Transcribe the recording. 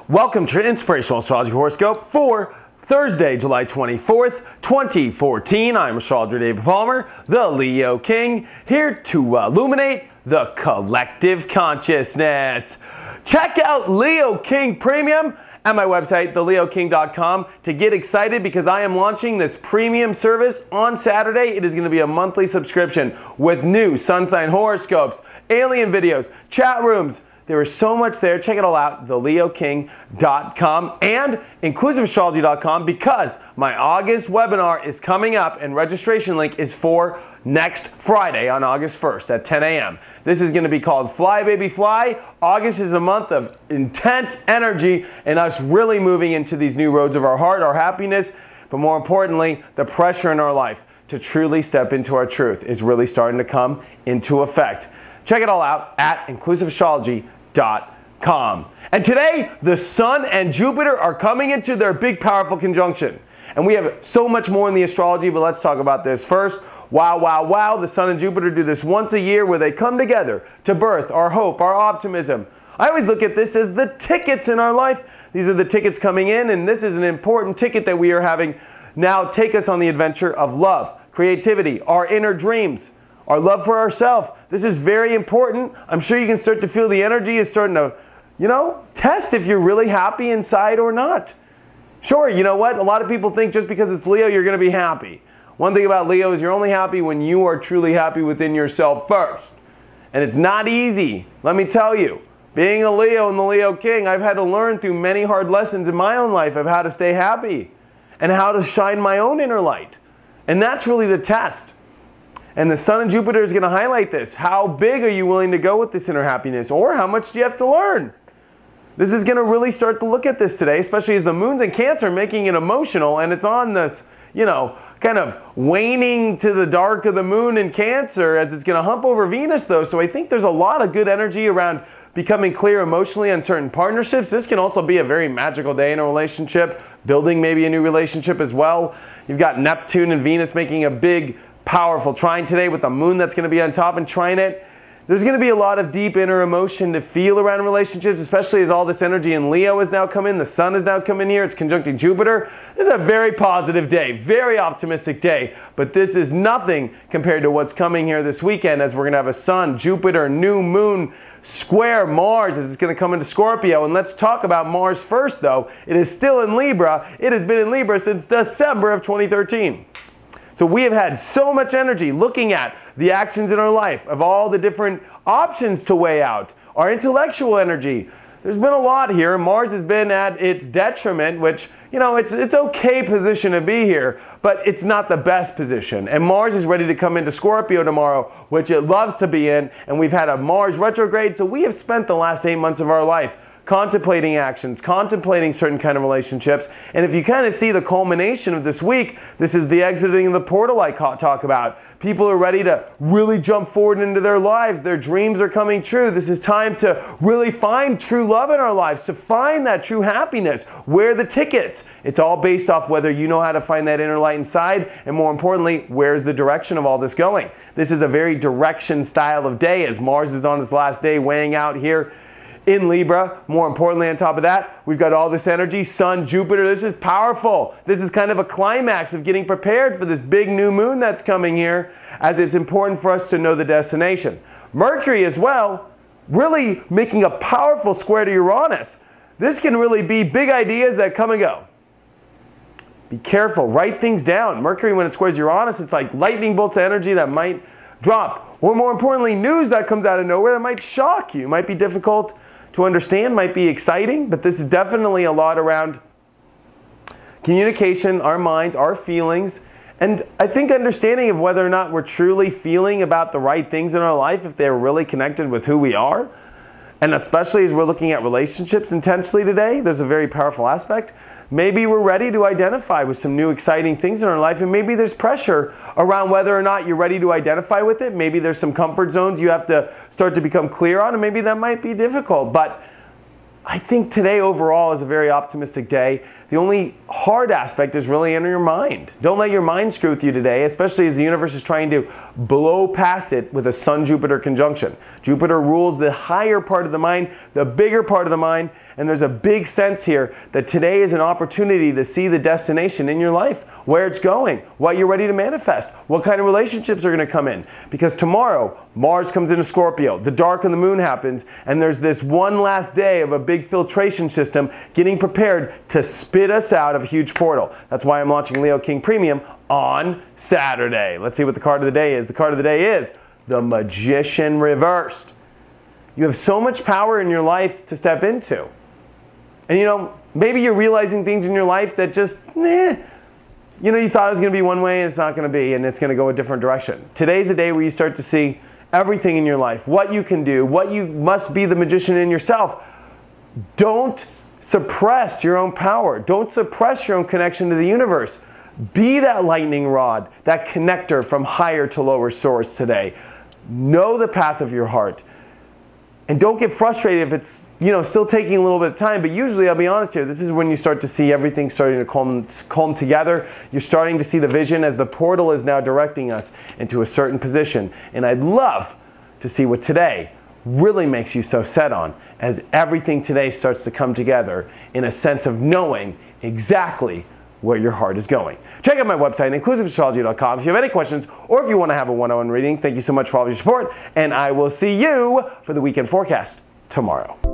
Welcome to Inspirational Astrology Horoscope for Thursday, July 24th, 2014. I'm astrologer David Palmer, the Leo King, here to illuminate the collective consciousness. Check out Leo King Premium at my website, theleoking.com, to get excited because I am launching this premium service on Saturday. It is going to be a monthly subscription with new sun sign horoscopes, alien videos, chat rooms. There is so much there. Check it all out, theleoking.com and inclusiveastrology.com, because my August webinar is coming up and registration link is for next Friday on August 1st at 10 a.m. This is going to be called Fly Baby Fly. August is a month of intense energy and us really moving into these new roads of our heart, our happiness, but more importantly, the pressure in our life to truly step into our truth is really starting to come into effect. Check it all out at inclusiveastrology.com. And today, the Sun and Jupiter are coming into their big, powerful conjunction. And we have so much more in the astrology, but let's talk about this first. Wow, wow, wow. The Sun and Jupiter do this once a year where they come together to birth our hope, our optimism. I always look at this as the tickets in our life. These are the tickets coming in, and this is an important ticket that we are having now take us on the adventure of love, creativity, our inner dreams, our love for ourselves. This is very important. I'm sure you can start to feel the energy is starting to, test if you're really happy inside or not. Sure, you know what? A lot of people think just because it's Leo, you're going to be happy. One thing about Leo is you're only happy when you are truly happy within yourself first. And it's not easy, let me tell you. Being a Leo and the Leo King, I've had to learn through many hard lessons in my own life of how to stay happy and how to shine my own inner light. And that's really the test. And the Sun and Jupiter is going to highlight this. How big are you willing to go with this inner happiness? Or how much do you have to learn? This is going to really start to look at this today, especially as the moon's in Cancer, making it emotional. And it's on this, kind of waning to the dark of the moon in Cancer as it's going to hump over Venus, though. So I think there's a lot of good energy around becoming clear emotionally on certain partnerships. This can also be a very magical day in a relationship, building maybe a new relationship as well. You've got Neptune and Venus making a big, powerful trine today with the moon that's going to be on top and trine it. There's going to be a lot of deep inner emotion to feel around relationships, especially as all this energy in Leo has now come in. The Sun has now come in here. It's conjuncting Jupiter. This is a very positive day, very optimistic day. But this is nothing compared to what's coming here this weekend, as we're going to have a Sun, Jupiter, new moon, square Mars as it's going to come into Scorpio. And let's talk about Mars first, though. It is still in Libra. It has been in Libra since December of 2013. So we have had so much energy looking at the actions in our life, of all the different options to weigh out, our intellectual energy. There's been a lot here. Mars has been at its detriment, which, it's okay position to be here, but it's not the best position. And Mars is ready to come into Scorpio tomorrow, which it loves to be in, and we've had a Mars retrograde, so we have spent the last 8 months of our life contemplating actions, contemplating certain kind of relationships. And if you kind of see the culmination of this week, this is the exiting of the portal I talk about. People are ready to really jump forward into their lives. Their dreams are coming true. This is time to really find true love in our lives, to find that true happiness. Where are the tickets? It's all based off whether you know how to find that inner light inside, and more importantly, where's the direction of all this going? This is a very direction style of day, as Mars is on its last day weighing out here in Libra. More importantly, on top of that, we've got all this energy, Sun, Jupiter. This is powerful. This is kind of a climax of getting prepared for this big new moon that's coming here, as it's important for us to know the destination. Mercury as well, really making a powerful square to Uranus. This can really be big ideas that come and go. Be careful, write things down. Mercury, when it squares Uranus, it's like lightning bolts of energy that might drop. Or more importantly, news that comes out of nowhere that might shock you, might be difficult to understand, might be exciting, but this is definitely a lot around communication, our minds, our feelings, and I think understanding of whether or not we're truly feeling about the right things in our life, if they're really connected with who we are. And especially as we're looking at relationships intensely today, there's a very powerful aspect. Maybe we're ready to identify with some new exciting things in our life, and maybe there's pressure around whether or not you're ready to identify with it. Maybe there's some comfort zones you have to start to become clear on, and maybe that might be difficult. But I think today overall is a very optimistic day. The only hard aspect is really in your mind. Don't let your mind screw with you today, especially as the universe is trying to blow past it with a Sun-Jupiter conjunction. Jupiter rules the higher part of the mind, the bigger part of the mind, and there's a big sense here that today is an opportunity to see the destination in your life, where it's going, what you're ready to manifest, what kind of relationships are going to come in. Because tomorrow, Mars comes into Scorpio, the dark of the moon happens, and there's this one last day of a big filtration system getting prepared to spit us out of a huge portal. That's why I'm launching Leo King Premium on Saturday. Let's see what the card of the day is. The card of the day is the Magician reversed. You have so much power in your life to step into. And you know, maybe you're realizing things in your life that just, you thought it was going to be one way and it's not going to be, and it's going to go a different direction. Today's a day where you start to see everything in your life, what you can do, what you must be the magician in yourself. Don't suppress your own power. Don't suppress your own connection to the universe. Be that lightning rod, that connector from higher to lower source today. Know the path of your heart. And don't get frustrated if it's, still taking a little bit of time. But usually, I'll be honest here, this is when you start to see everything starting to calm together. You're starting to see the vision as the portal is now directing us into a certain position. And I'd love to see what today really makes you so set on, as everything today starts to come together in a sense of knowing exactly where your heart is going. Check out my website, inclusiveastrology.com, if you have any questions or if you want to have a one-on-one reading. Thank you so much for all of your support, and I will see you for the weekend forecast tomorrow.